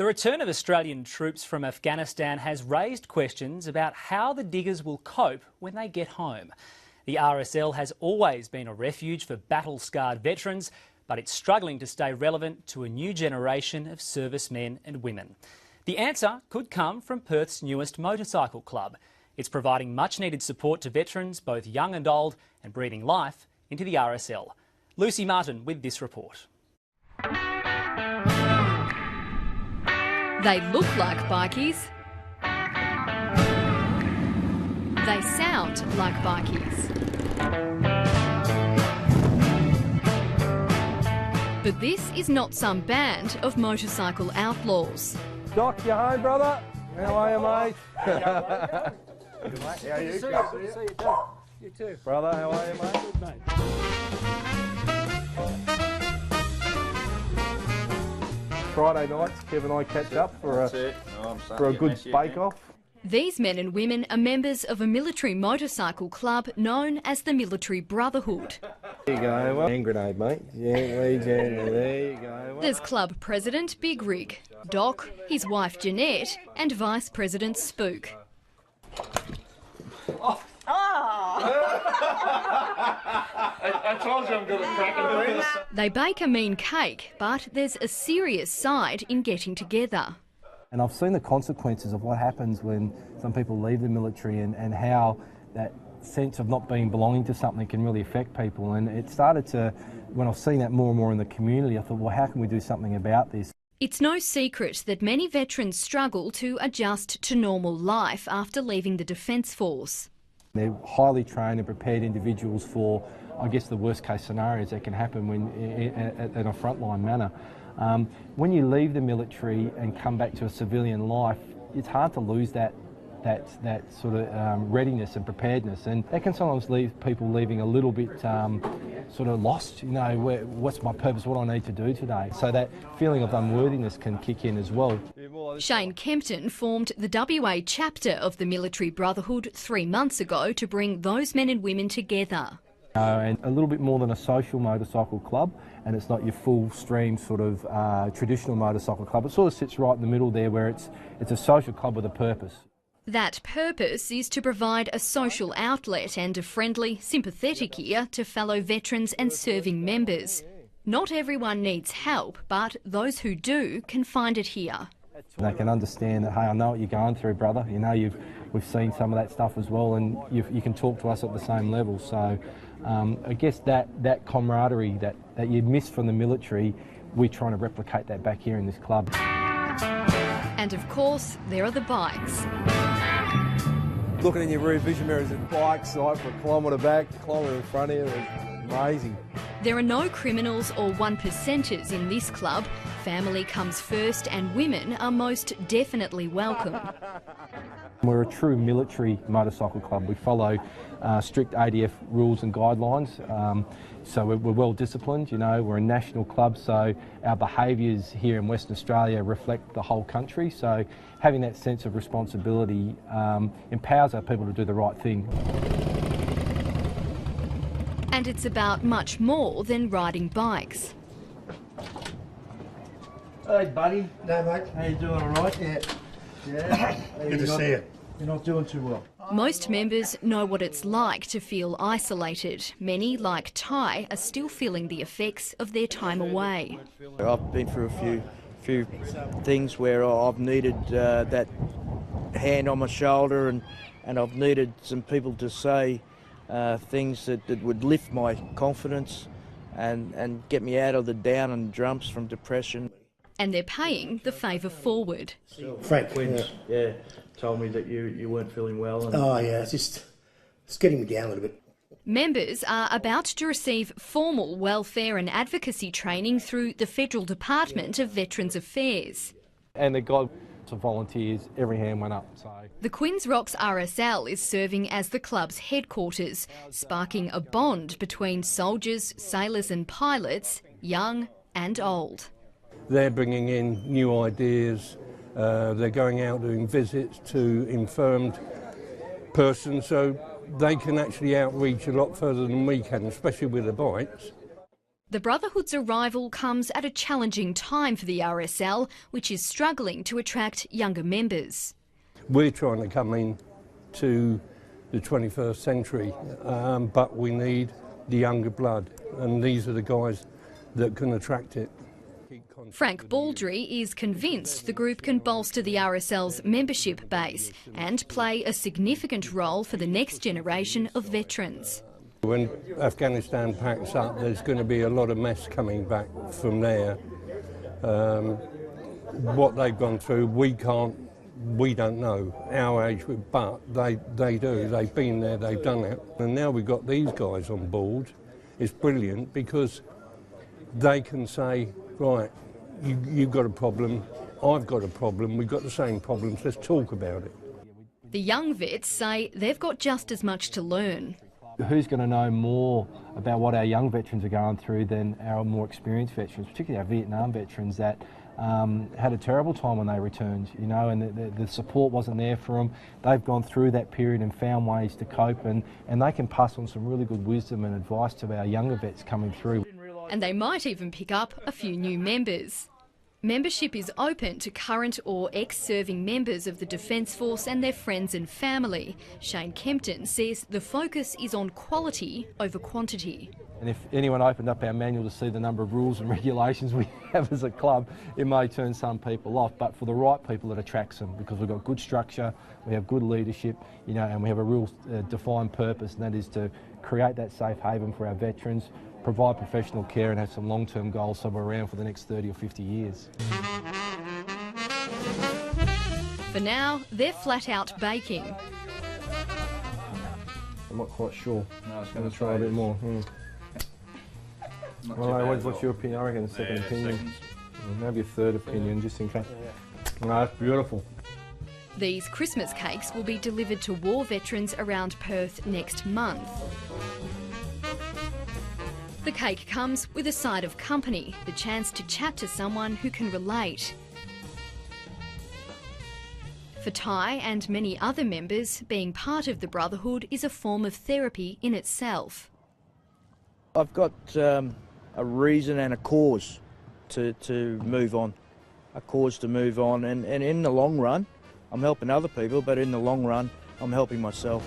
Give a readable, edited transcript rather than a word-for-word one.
The return of Australian troops from Afghanistan has raised questions about how the diggers will cope when they get home. The RSL has always been a refuge for battle-scarred veterans, but it's struggling to stay relevant to a new generation of servicemen and women. The answer could come from Perth's newest motorcycle club. It's providing much-needed support to veterans, both young and old, and breathing life into the RSL. Lucy Martin with this report. They look like bikies. They sound like bikies. But this is not some band of motorcycle outlaws. Doc, you home, brother? How are you, mate? How are you? Good to see you, You too. Brother, how are you, mate? Good, mate. Friday nights, Kev and I catch up for a good bake-off. These men and women are members of a military motorcycle club known as the Military Brotherhood. There you go, hand grenade, mate. Gently, there you go. There's club president Big Rig, Doc, his wife Jeanette, and vice president Spook. I told you I'm good at cracking things. They bake a mean cake, but there's a serious side in getting together. And I've seen the consequences of what happens when some people leave the military and how that sense of not belonging to something can really affect people. And it started to, when I've seen that more and more in the community, I thought, well, how can we do something about this? It's no secret that many veterans struggle to adjust to normal life after leaving the Defence Force. They're highly trained and prepared individuals for, I guess, the worst case scenarios that can happen when in a frontline manner. When you leave the military and come back to a civilian life, it's hard to lose that sort of readiness and preparedness, and that can sometimes leave people leaving a little bit sort of lost. You know, what's my purpose? What do I need to do today? So that feeling of unworthiness can kick in as well. Shane Kempton formed the WA chapter of the Military Brotherhood 3 months ago to bring those men and women together. And a little bit more than a social motorcycle club, and it's not your full stream sort of traditional motorcycle club. It sort of sits right in the middle there, where it's a social club with a purpose. That purpose is to provide a social outlet and a friendly, sympathetic ear to fellow veterans and serving members. Not everyone needs help, but those who do can find it here. They can understand that, hey, I know what you're going through, brother. You know, we've seen some of that stuff as well, and you can talk to us at the same level. So I guess that camaraderie that you miss from the military, we're trying to replicate that back here in this club. And of course, there are the bikes. Looking in your rear vision mirrors and bikes like for a kilometre back, a kilometre in front of you, it's amazing. There are no criminals or one-percenters in this club. Family comes first and women are most definitely welcome. We're a true military motorcycle club. We follow strict ADF rules and guidelines, so we're well disciplined. You know, we're a national club, so our behaviours here in Western Australia reflect the whole country. So having that sense of responsibility empowers our people to do the right thing. And it's about much more than riding bikes. Hey, buddy. No, mate. How you doing, all right? Yeah. Good to see you. You're not doing too well. Most members know what it's like to feel isolated. Many, like Ty, are still feeling the effects of their time away. I've been through a few things where I've needed that hand on my shoulder, and I've needed some people to say things that would lift my confidence and get me out of the down and dumps from depression. And they're paying the favour forward. Frank. Quince, yeah, told me that you weren't feeling well. And Oh, yeah, it's getting me down a little bit. Members are about to receive formal welfare and advocacy training through the Federal Department of Veterans Affairs. And the guy of volunteers, every hand went up. So The Quinns Rocks RSL is serving as the club's headquarters, sparking a bond between soldiers, sailors and pilots, young and old. They're bringing in new ideas, they're going out doing visits to infirmed persons, so they can actually outreach a lot further than we can, especially with the bikes. The Brotherhood's arrival comes at a challenging time for the RSL, which is struggling to attract younger members. We're trying to come in to the 21st century, but we need the younger blood, and these are the guys that can attract it. Frank Baldry is convinced the group can bolster the RSL's membership base and play a significant role for the next generation of veterans. When Afghanistan packs up, there's going to be a lot of mess coming back from there. What they've gone through, we don't know our age, but they do. They've been there, they've done it. And now we've got these guys on board. It's brilliant because they can say, right, you've got a problem, I've got a problem, we've got the same problems, let's talk about it. The young vets say they've got just as much to learn. Who's going to know more about what our young veterans are going through than our more experienced veterans, particularly our Vietnam veterans that had a terrible time when they returned, you know, and the support wasn't there for them. They've gone through that period and found ways to cope, and they can pass on some really good wisdom and advice to our younger vets coming through. And they might even pick up a few new members. Membership is open to current or ex-serving members of the Defence Force and their friends and family. Shane Kempton says the focus is on quality over quantity. And if anyone opened up our manual to see the number of rules and regulations we have as a club, it may turn some people off, but for the right people it attracts them because we've got good structure, we have good leadership, you know, and we have a real defined purpose, and that is to create that safe haven for our veterans, provide professional care and have some long-term goals somewhere around for the next 30 or 50 years. For now, they're flat out baking. I'm not quite sure. No, I was going to try a bit more. Well, what's your opinion? I reckon a second opinion. Maybe a third opinion, just in case. No, that's beautiful. These Christmas cakes will be delivered to war veterans around Perth next month. The cake comes with a side of company, the chance to chat to someone who can relate. For Ty and many other members, being part of the Brotherhood is a form of therapy in itself. I've got a reason and a cause to move on, and in the long run, I'm helping other people, but in the long run, I'm helping myself.